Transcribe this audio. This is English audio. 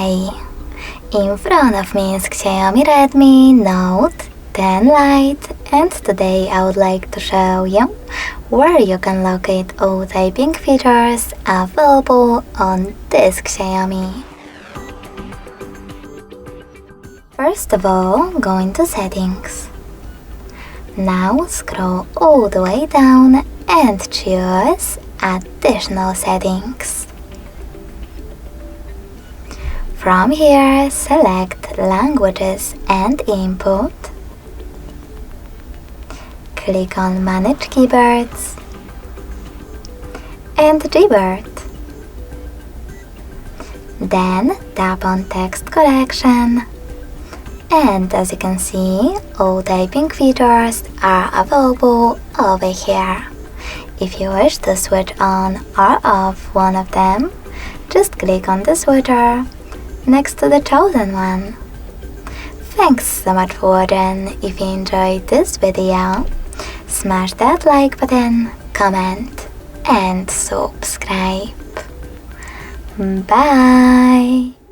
Hi! In front of me is XIAOMI Redmi Note 10 Lite, and today I would like to show you where you can locate all typing features available on this XIAOMI. First of all, go into Settings. Now scroll all the way down and choose Additional Settings. From here, select Languages and Input. Click on Manage Keyboards and Gboard. Then tap on Text Collection. And as you can see, all typing features are available over here. If you wish to switch on or off one of them, just click on the switcher next to the chosen one. Thanks so much for watching. If you enjoyed this video, smash that like button, comment and subscribe. Bye!